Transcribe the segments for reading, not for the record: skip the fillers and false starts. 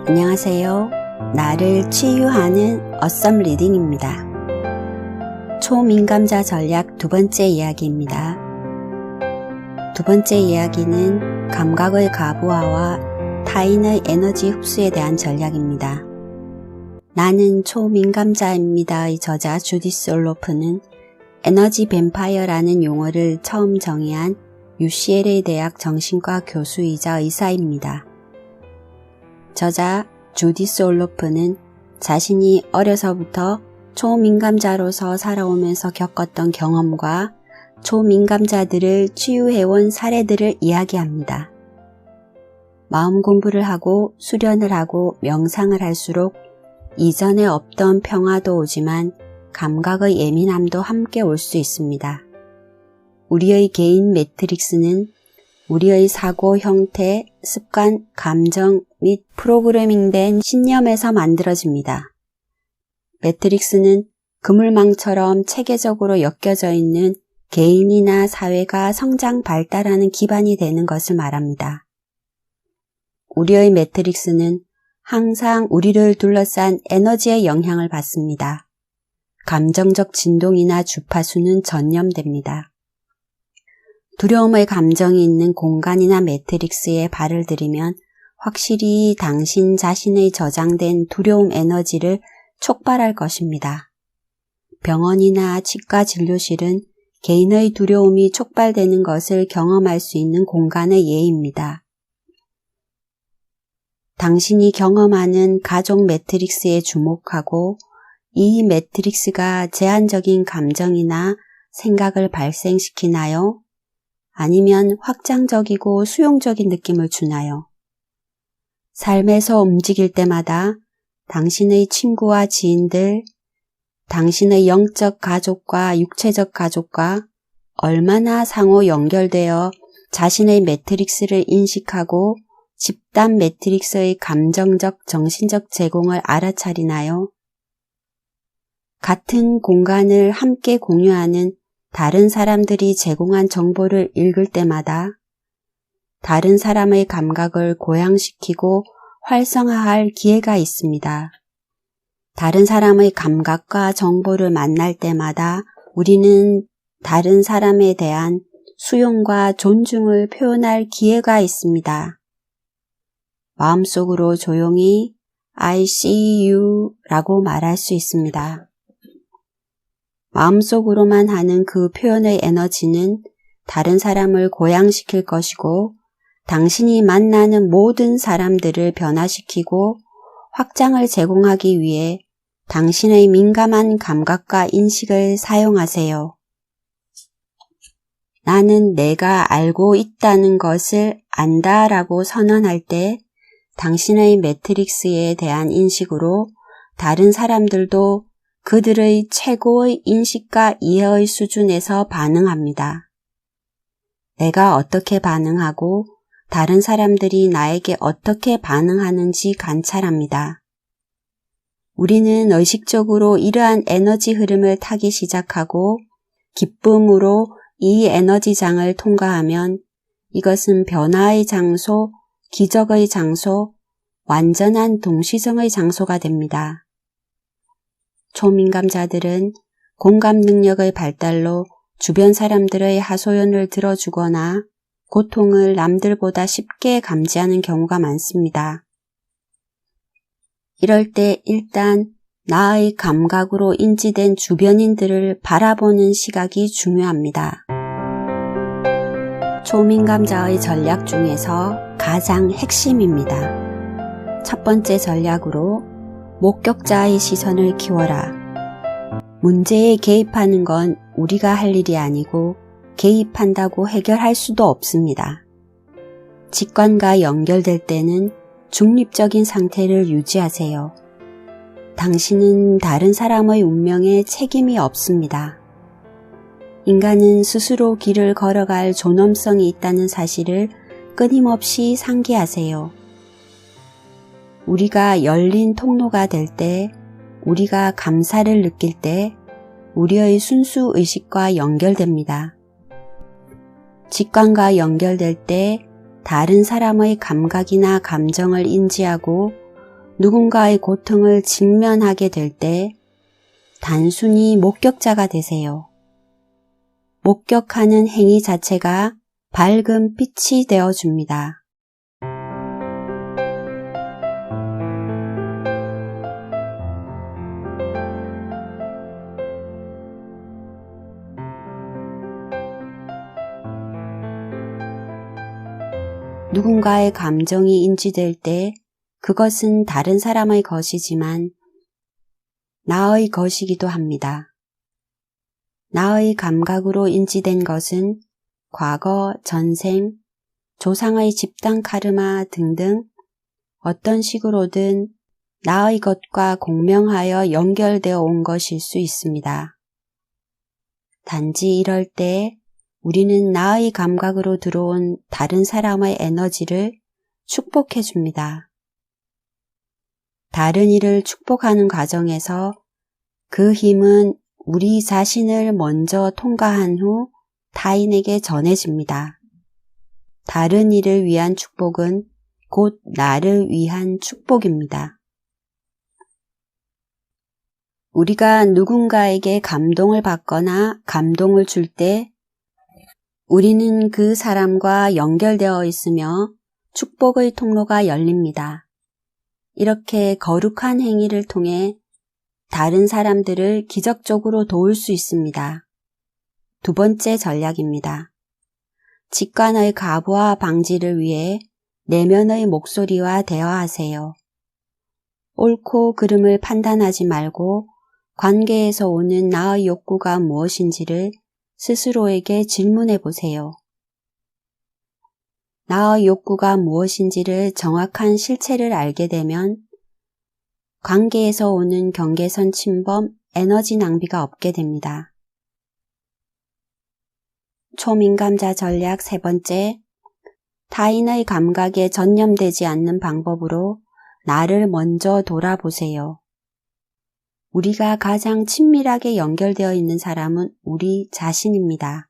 안녕하세요. 나를 치유하는 어썸 리딩입니다. 초민감자 전략 두 번째 이야기입니다. 두 번째 이야기는 감각의 가부화와 타인의 에너지 흡수에 대한 전략입니다. 나는 초민감자입니다의 저자 주디스 올로프는 에너지 뱀파이어라는 용어를 처음 정의한 UCLA 대학 정신과 교수이자 의사입니다. 저자 주디스 올로프는 자신이 어려서부터 초민감자로서 살아오면서 겪었던 경험과 초민감자들을 치유해온 사례들을 이야기합니다. 마음 공부를 하고 수련을 하고 명상을 할수록 이전에 없던 평화도 오지만 감각의 예민함도 함께 올 수 있습니다. 우리의 개인 매트릭스는 우리의 사고 형태, 습관, 감정 및 프로그래밍된 신념에서 만들어집니다. 매트릭스는 그물망처럼 체계적으로 엮여져 있는 개인이나 사회가 성장 발달하는 기반이 되는 것을 말합니다. 우리의 매트릭스는 항상 우리를 둘러싼 에너지의 영향을 받습니다. 감정적 진동이나 주파수는 전염됩니다. 두려움의 감정이 있는 공간이나 매트릭스에 발을 들이면 확실히 당신 자신의 저장된 두려움 에너지를 촉발할 것입니다. 병원이나 치과 진료실은 개인의 두려움이 촉발되는 것을 경험할 수 있는 공간의 예입니다. 당신이 경험하는 가족 매트릭스에 주목하고 이 매트릭스가 제한적인 감정이나 생각을 발생시키나요? 아니면 확장적이고 수용적인 느낌을 주나요? 삶에서 움직일 때마다 당신의 친구와 지인들, 당신의 영적 가족과 육체적 가족과 얼마나 상호 연결되어 자신의 매트릭스를 인식하고 집단 매트릭스의 감정적, 정신적 제공을 알아차리나요? 같은 공간을 함께 공유하는 다른 사람들이 제공한 정보를 읽을 때마다 다른 사람의 감각을 고양시키고 활성화할 기회가 있습니다. 다른 사람의 감각과 정보를 만날 때마다 우리는 다른 사람에 대한 수용과 존중을 표현할 기회가 있습니다. 마음속으로 조용히 I see you 라고 말할 수 있습니다. 마음속으로만 하는 그 표현의 에너지는 다른 사람을 고양시킬 것이고 당신이 만나는 모든 사람들을 변화시키고 확장을 제공하기 위해 당신의 민감한 감각과 인식을 사용하세요. 나는 내가 알고 있다는 것을 안다라고 선언할 때 당신의 매트릭스에 대한 인식으로 다른 사람들도 그들의 최고의 인식과 이해의 수준에서 반응합니다. 내가 어떻게 반응하고 다른 사람들이 나에게 어떻게 반응하는지 관찰합니다. 우리는 의식적으로 이러한 에너지 흐름을 타기 시작하고 기쁨으로 이 에너지장을 통과하면 이것은 변화의 장소, 기적의 장소, 완전한 동시성의 장소가 됩니다. 초민감자들은 공감 능력의 발달로 주변 사람들의 하소연을 들어주거나 고통을 남들보다 쉽게 감지하는 경우가 많습니다. 이럴 때 일단 나의 감각으로 인지된 주변인들을 바라보는 시각이 중요합니다. 초민감자의 전략 중에서 가장 핵심입니다. 첫 번째 전략으로 목격자의 시선을 키워라. 문제에 개입하는 건 우리가 할 일이 아니고 개입한다고 해결할 수도 없습니다. 직관과 연결될 때는 중립적인 상태를 유지하세요. 당신은 다른 사람의 운명에 책임이 없습니다. 인간은 스스로 길을 걸어갈 존엄성이 있다는 사실을 끊임없이 상기하세요. 우리가 열린 통로가 될 때, 우리가 감사를 느낄 때 우리의 순수 의식과 연결됩니다. 직관과 연결될 때 다른 사람의 감각이나 감정을 인지하고 누군가의 고통을 직면하게 될 때 단순히 목격자가 되세요. 목격하는 행위 자체가 밝은 빛이 되어줍니다. 누군가의 감정이 인지될 때 그것은 다른 사람의 것이지만 나의 것이기도 합니다. 나의 감각으로 인지된 것은 과거, 전생, 조상의 집단 카르마 등등 어떤 식으로든 나의 것과 공명하여 연결되어 온 것일 수 있습니다. 단지 이럴 때 우리는 나의 감각으로 들어온 다른 사람의 에너지를 축복해 줍니다. 다른 이를 축복하는 과정에서 그 힘은 우리 자신을 먼저 통과한 후 타인에게 전해집니다. 다른 이를 위한 축복은 곧 나를 위한 축복입니다. 우리가 누군가에게 감동을 받거나 감동을 줄 때 우리는 그 사람과 연결되어 있으며 축복의 통로가 열립니다. 이렇게 거룩한 행위를 통해 다른 사람들을 기적적으로 도울 수 있습니다. 두 번째 전략입니다. 직관의 가부와 방지를 위해 내면의 목소리와 대화하세요. 옳고 그름을 판단하지 말고 관계에서 오는 나의 욕구가 무엇인지를 스스로에게 질문해 보세요. 나의 욕구가 무엇인지를 정확한 실체를 알게 되면 관계에서 오는 경계선 침범, 에너지 낭비가 없게 됩니다. 초민감자 전략 세 번째, 타인의 감각에 전념되지 않는 방법으로 나를 먼저 돌아보세요. 우리가 가장 친밀하게 연결되어 있는 사람은 우리 자신입니다.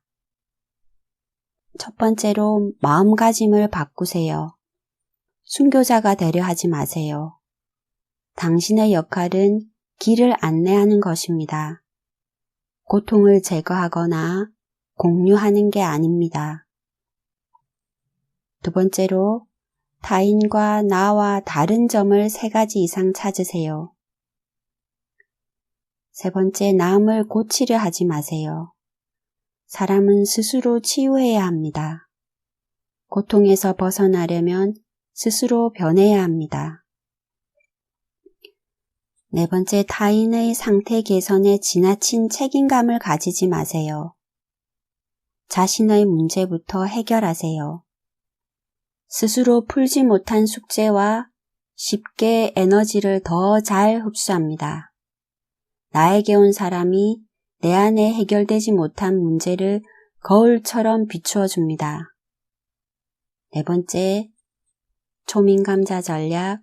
첫 번째로 마음가짐을 바꾸세요. 순교자가 되려 하지 마세요. 당신의 역할은 길을 안내하는 것입니다. 고통을 제거하거나 공유하는 게 아닙니다. 두 번째로 타인과 나와 다른 점을 3가지 이상 찾으세요. 세 번째, 남을 고치려 하지 마세요. 사람은 스스로 치유해야 합니다. 고통에서 벗어나려면 스스로 변해야 합니다. 네 번째, 타인의 상태 개선에 지나친 책임감을 가지지 마세요. 자신의 문제부터 해결하세요. 스스로 풀지 못한 숙제와 쉽게 에너지를 더 잘 흡수합니다. 나에게 온 사람이 내 안에 해결되지 못한 문제를 거울처럼 비추어 줍니다. 네 번째, 초민감자 전략,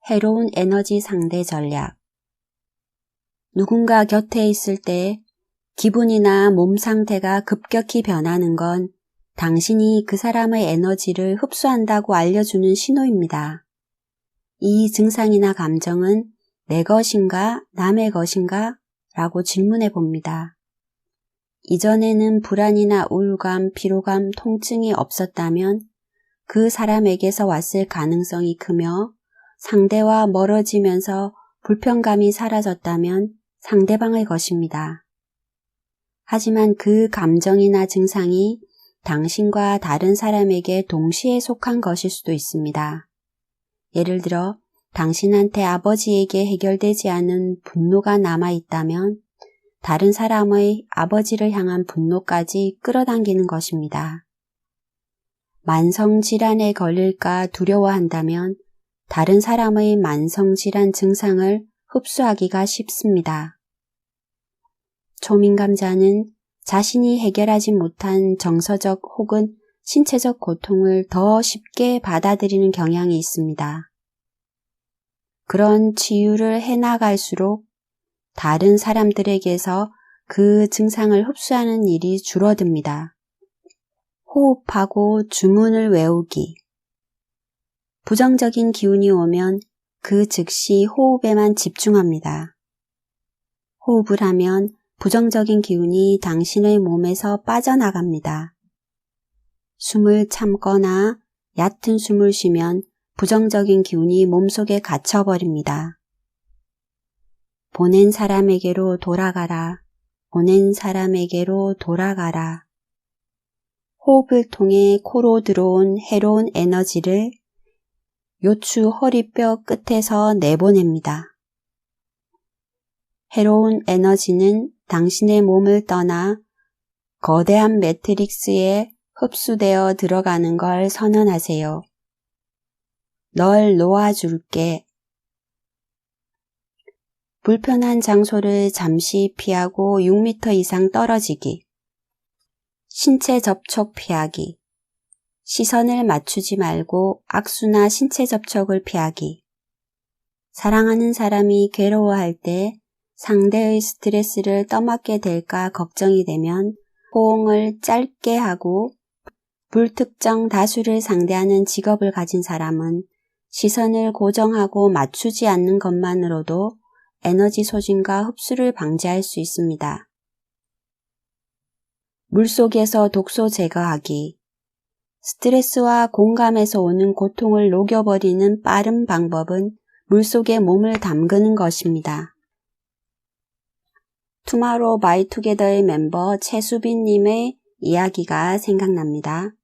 해로운 에너지 상대 전략. 누군가 곁에 있을 때 기분이나 몸 상태가 급격히 변하는 건 당신이 그 사람의 에너지를 흡수한다고 알려주는 신호입니다. 이 증상이나 감정은 내 것인가 남의 것인가? 라고 질문해 봅니다. 이전에는 불안이나 우울감, 피로감, 통증이 없었다면 그 사람에게서 왔을 가능성이 크며 상대와 멀어지면서 불편감이 사라졌다면 상대방의 것입니다. 하지만 그 감정이나 증상이 당신과 다른 사람에게 동시에 속한 것일 수도 있습니다. 예를 들어 당신한테 아버지에게 해결되지 않은 분노가 남아있다면 다른 사람의 아버지를 향한 분노까지 끌어당기는 것입니다. 만성질환에 걸릴까 두려워한다면 다른 사람의 만성질환 증상을 흡수하기가 쉽습니다. 초민감자는 자신이 해결하지 못한 정서적 혹은 신체적 고통을 더 쉽게 받아들이는 경향이 있습니다. 그런 치유를 해나갈수록 다른 사람들에게서 그 증상을 흡수하는 일이 줄어듭니다. 호흡하고 주문을 외우기. 부정적인 기운이 오면 그 즉시 호흡에만 집중합니다. 호흡을 하면 부정적인 기운이 당신의 몸에서 빠져나갑니다. 숨을 참거나 얕은 숨을 쉬면 부정적인 기운이 몸속에 갇혀버립니다. 보낸 사람에게로 돌아가라. 보낸 사람에게로 돌아가라. 호흡을 통해 코로 들어온 해로운 에너지를 요추 허리뼈 끝에서 내보냅니다. 해로운 에너지는 당신의 몸을 떠나 거대한 매트릭스에 흡수되어 들어가는 걸 선언하세요. 널 놓아줄게. 불편한 장소를 잠시 피하고 6m 이상 떨어지기. 신체 접촉 피하기. 시선을 맞추지 말고 악수나 신체 접촉을 피하기. 사랑하는 사람이 괴로워할 때 상대의 스트레스를 떠맡게 될까 걱정이 되면 호응을 짧게 하고 불특정 다수를 상대하는 직업을 가진 사람은 시선을 고정하고 맞추지 않는 것만으로도 에너지 소진과 흡수를 방지할 수 있습니다. 물속에서 독소 제거하기. 스트레스와 공감에서 오는 고통을 녹여버리는 빠른 방법은 물속에 몸을 담그는 것입니다. 투마로우 바이 투게더의 멤버 최수빈님의 이야기가 생각납니다.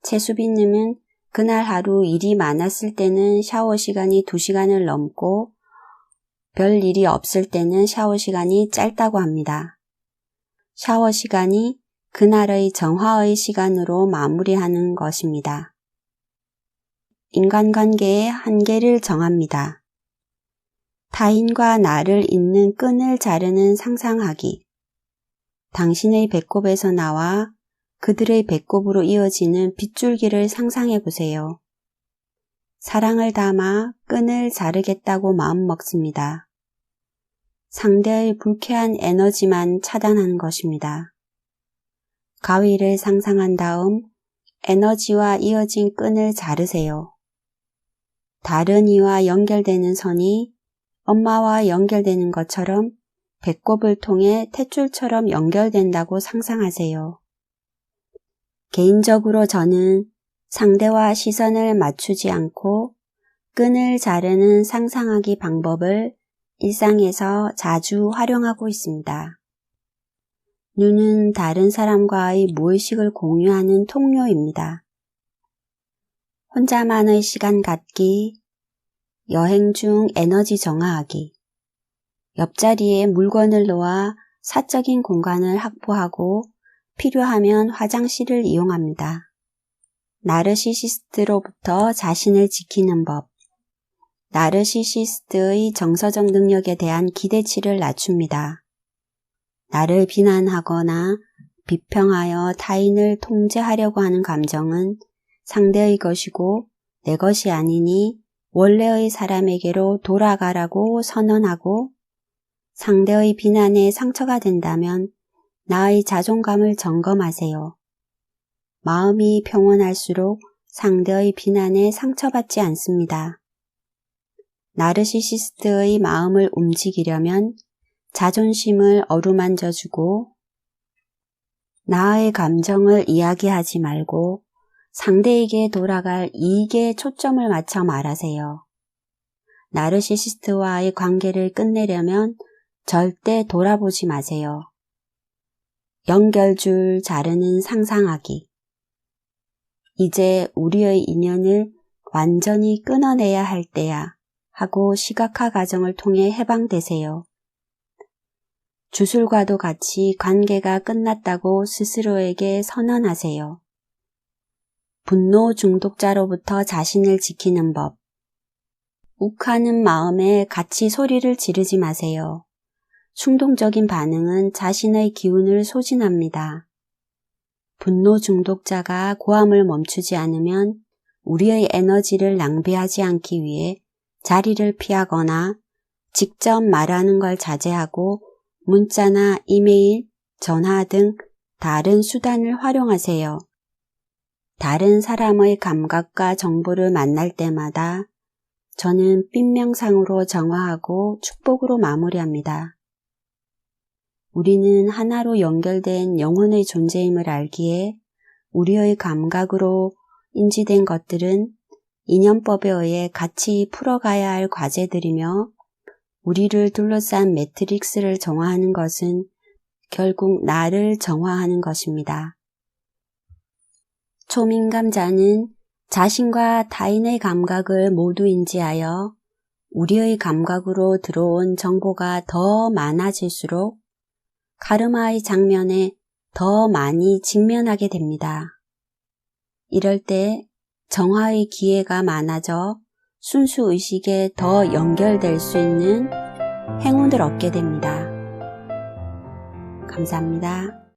최수빈님은 그날 하루 일이 많았을 때는 샤워 시간이 2시간을 넘고 별 일이 없을 때는 샤워 시간이 짧다고 합니다. 샤워 시간이 그날의 정화의 시간으로 마무리하는 것입니다. 인간관계의 한계를 정합니다. 타인과 나를 잇는 끈을 자르는 상상하기. 당신의 배꼽에서 나와 그들의 배꼽으로 이어지는 빗줄기를 상상해 보세요. 사랑을 담아 끈을 자르겠다고 마음먹습니다. 상대의 불쾌한 에너지만 차단하는 것입니다. 가위를 상상한 다음 에너지와 이어진 끈을 자르세요. 다른 이와 연결되는 선이 엄마와 연결되는 것처럼 배꼽을 통해 탯줄처럼 연결된다고 상상하세요. 개인적으로 저는 상대와 시선을 맞추지 않고 끈을 자르는 상상하기 방법을 일상에서 자주 활용하고 있습니다. 눈은 다른 사람과의 무의식을 공유하는 통로입니다. 혼자만의 시간 갖기, 여행 중 에너지 정화하기, 옆자리에 물건을 놓아 사적인 공간을 확보하고 필요하면 화장실을 이용합니다. 나르시시스트로부터 자신을 지키는 법. 나르시시스트의 정서적 능력에 대한 기대치를 낮춥니다. 나를 비난하거나 비평하여 타인을 통제하려고 하는 감정은 상대의 것이고 내 것이 아니니 원래의 사람에게로 돌아가라고 선언하고 상대의 비난에 상처가 된다면 나의 자존감을 점검하세요. 마음이 평온할수록 상대의 비난에 상처받지 않습니다. 나르시시스트의 마음을 움직이려면 자존심을 어루만져주고 나의 감정을 이야기하지 말고 상대에게 돌아갈 이익에 초점을 맞춰 말하세요. 나르시시스트와의 관계를 끝내려면 절대 돌아보지 마세요. 연결줄 자르는 상상하기. 이제 우리의 인연을 완전히 끊어내야 할 때야 하고 시각화 과정을 통해 해방되세요. 주술과도 같이 관계가 끝났다고 스스로에게 선언하세요. 분노 중독자로부터 자신을 지키는 법. 욱하는 마음에 같이 소리를 지르지 마세요. 충동적인 반응은 자신의 기운을 소진합니다. 분노 중독자가 고함을 멈추지 않으면 우리의 에너지를 낭비하지 않기 위해 자리를 피하거나 직접 말하는 걸 자제하고 문자나 이메일, 전화 등 다른 수단을 활용하세요. 다른 사람의 감각과 정보를 만날 때마다 저는 삔명상으로 정화하고 축복으로 마무리합니다. 우리는 하나로 연결된 영혼의 존재임을 알기에 우리의 감각으로 인지된 것들은 인연법에 의해 같이 풀어가야 할 과제들이며 우리를 둘러싼 매트릭스를 정화하는 것은 결국 나를 정화하는 것입니다. 초민감자는 자신과 타인의 감각을 모두 인지하여 우리의 감각으로 들어온 정보가 더 많아질수록 카르마의 장면에 더 많이 직면하게 됩니다. 이럴 때 정화의 기회가 많아져 순수 의식에 더 연결될 수 있는 행운을 얻게 됩니다. 감사합니다.